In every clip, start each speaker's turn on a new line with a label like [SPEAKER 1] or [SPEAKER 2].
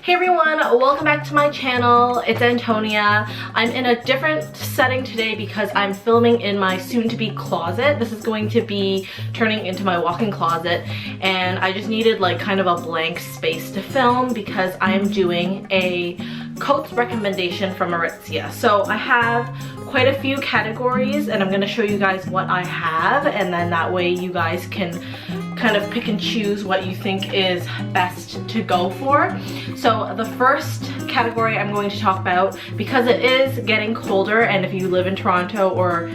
[SPEAKER 1] Hey everyone, welcome back to my channel. It's Antonia. I'm in a different setting today because I'm filming in my soon-to-be closet. This is going to be turning into my walk-in closet, and I just needed like kind of a blank space to film because I'm doing a coats recommendation from Aritzia. So I have quite a few categories and I'm going to show you guys what I have, and then that way you guys can kind of pick and choose what you think is best to go for. So the first category I'm going to talk about, because it is getting colder, and if you live in Toronto or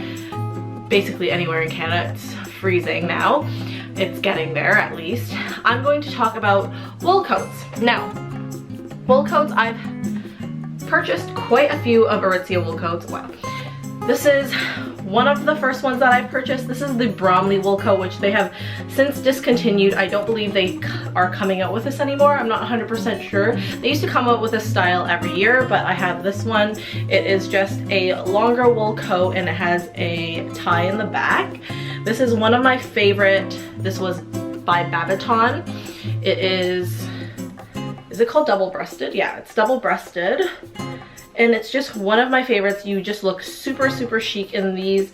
[SPEAKER 1] basically anywhere in Canada, it's freezing now. It's getting there at least. I'm going to talk about wool coats. Now, wool coats, I've purchased quite a few of Aritzia wool coats. Wow. This is one of the first ones that I've purchased. This is the Bromley Wool Co, which they have since discontinued. I don't believe they are coming out with this anymore. I'm not 100% sure. They used to come out with this style every year, but I have this one. It is just a longer wool coat and it has a tie in the back. This is one of my favorite. This was by Babaton. It is it called double-breasted? Yeah, it's double-breasted. And it's just one of my favorites. You just look super, super chic in these.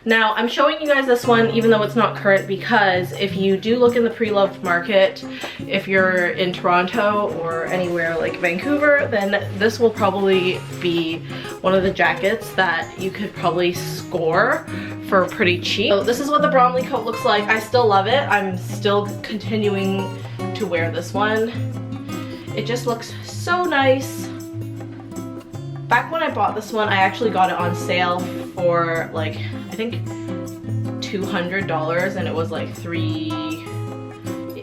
[SPEAKER 1] Now, I'm showing you guys this one even though it's not current, because if you do look in the pre-loved market, if you're in Toronto or anywhere like Vancouver, then this will probably be one of the jackets that you could probably score for pretty cheap. So this is what the Bromley coat looks like. I still love it. I'm still continuing to wear this one. It just looks so nice. Back when I bought this one, I actually got it on sale for like, I think $200, and it was like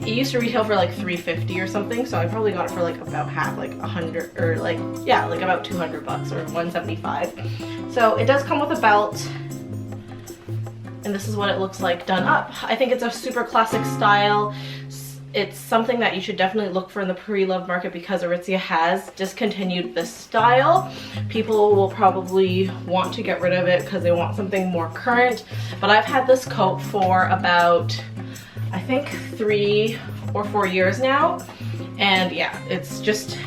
[SPEAKER 1] it used to retail for like $350 or something, so I probably got it for like about half, like 100, or like, yeah, like about 200 bucks or 175. So it does come with a belt, and this is what it looks like done up. I think it's a super classic style. It's something that you should definitely look for in the pre-loved market because Aritzia has discontinued this style. People will probably want to get rid of it because they want something more current. But I've had this coat for about, I think, 3 or 4 years now. And yeah, it's just,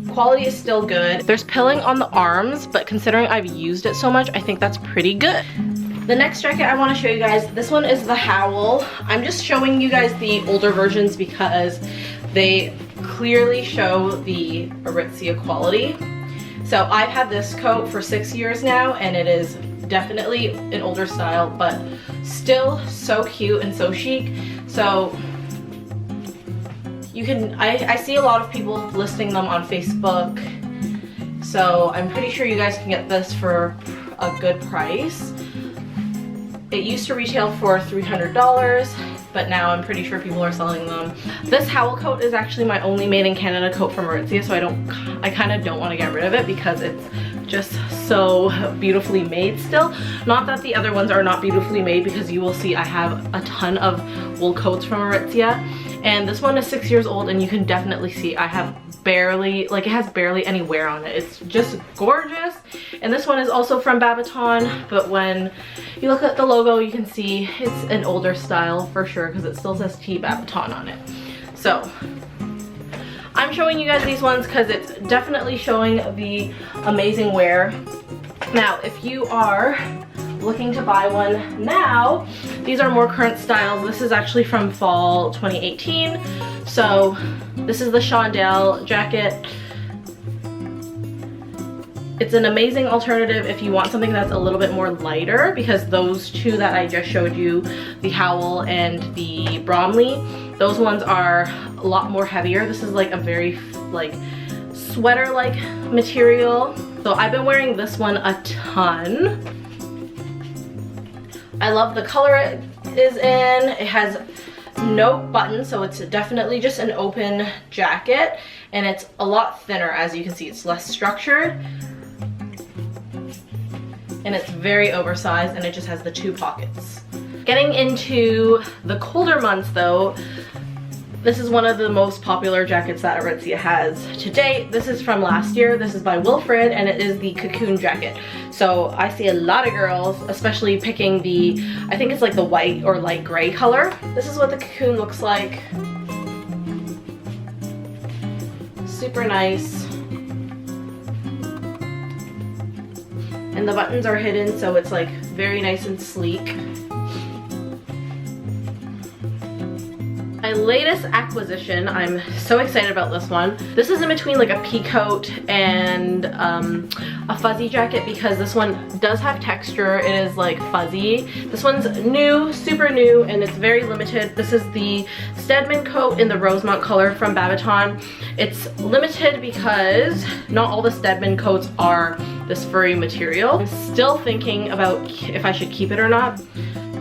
[SPEAKER 1] quality is still good. There's pilling on the arms, but considering I've used it so much, I think that's pretty good. The next jacket I want to show you guys, this one is the Howell. I'm just showing you guys the older versions because they clearly show the Aritzia quality. So I've had this coat for 6 years now, and it is definitely an older style, but still so cute and so chic. So you can, I see a lot of people listing them on Facebook. So I'm pretty sure you guys can get this for a good price. It used to retail for $300, but now I'm pretty sure people are selling them. This Howell coat is actually my only made in Canada coat from Aritzia, so I kind of don't want to get rid of it because it's just so beautifully made still. Not that the other ones are not beautifully made, because you will see I have a ton of wool coats from Aritzia, and this one is 6 years old, and you can definitely see I have barely, like, it has barely any wear on it. It's just gorgeous. And this one is also from Babaton, but when you look at the logo, you can see it's an older style for sure because it still says T Babaton on it. So I'm showing you guys these ones because it's definitely showing the amazing wear. Now, if you are looking to buy one now, these are more current styles. This is actually from fall 2018. So this is the Chandelle jacket. It's an amazing alternative if you want something that's a little bit more lighter, because those two that I just showed you, the Howell and the Bromley, those ones are a lot more heavier. This is like a very like sweater-like material. So I've been wearing this one a ton. I love the color it is in. It has no buttons, so it's definitely just an open jacket, and it's a lot thinner. As you can see, it's less structured, and it's very oversized, and it just has the 2 pockets. Getting into the colder months though, this is one of the most popular jackets that Aritzia has to date. This is from last year. This is by Wilfred, and it is the Cocoon jacket. So I see a lot of girls, especially picking the, I think it's like the white or light gray color. This is what the Cocoon looks like. super nice. And the buttons are hidden, so it's like very nice and sleek. My latest acquisition, I'm so excited about this one. This is in between like a pea coat and a fuzzy jacket because this one does have texture. It is like fuzzy. This one's new, super new, and it's very limited. This is the Stedman coat in the Rosemont color from Babaton. It's limited because not all the Stedman coats are this furry material. I'm still thinking about if I should keep it or not.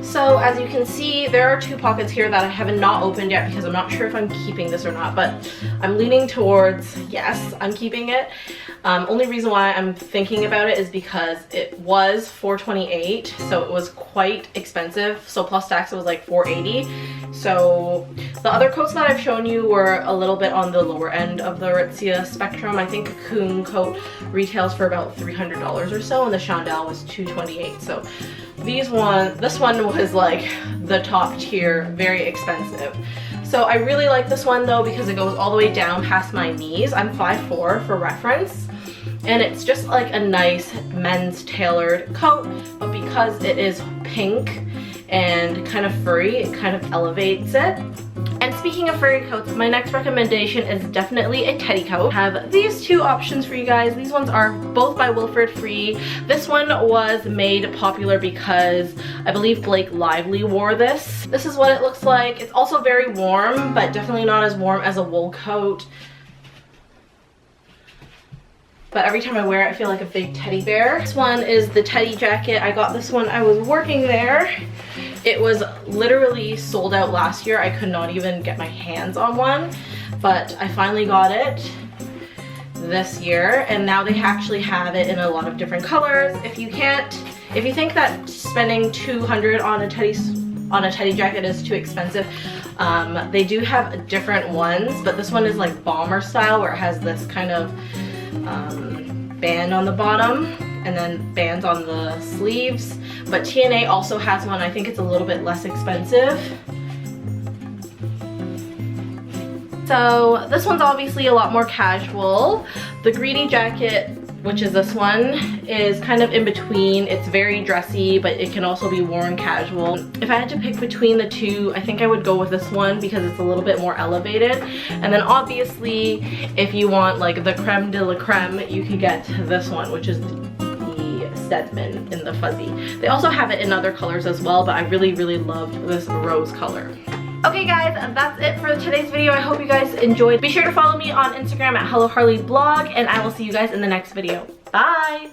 [SPEAKER 1] So as you can see, there are two pockets here that I haven't not opened yet because I'm not sure if I'm keeping this or not, but I'm leaning towards yes, I'm keeping it. Only reason why I'm thinking about it is because it was $4.28, so it was quite expensive. So plus tax, it was like $4.80. So the other coats that I've shown you were a little bit on the lower end of the Aritzia spectrum. I think Cocoon coat retails for about $300 or so, and the Chandelle was $2.28. So this one was like the top tier, very expensive. So I really like this one though because it goes all the way down past my knees. I'm 5'4" for reference. And it's just like a nice men's tailored coat, but because it is pink and kind of furry, it kind of elevates it. And speaking of furry coats, my next recommendation is definitely a teddy coat. I have these two options for you guys. These ones are both by Wilfred free. This one was made popular because I believe Blake Lively wore this. This is what it looks like. It's also very warm, but definitely not as warm as a wool coat. But every time I wear it, I feel like a big teddy bear. This one is the teddy jacket. I got this one, I was working there. It was literally sold out last year. I could not even get my hands on one, but I finally got it this year, and now they actually have it in a lot of different colors. If you think that spending $200 on a teddy jacket is too expensive, they do have different ones, but this one is like bomber style where it has this kind of band on the bottom and then bands on the sleeves. But TNA also has one. I think it's a little bit less expensive. So this one's obviously a lot more casual. The Grete jacket, which is this one, is kind of in between. It's very dressy, but it can also be worn casual. If I had to pick between the two, I think I would go with this one because it's a little bit more elevated. And then obviously, if you want like the creme de la creme, you could get this one, which is the Stedman in the fuzzy. They also have it in other colors as well, but I really, really loved this rose color. Okay guys, that's it for today's video. I hope you guys enjoyed. Be sure to follow me on Instagram at HelloHarleyBlog, and I will see you guys in the next video. Bye!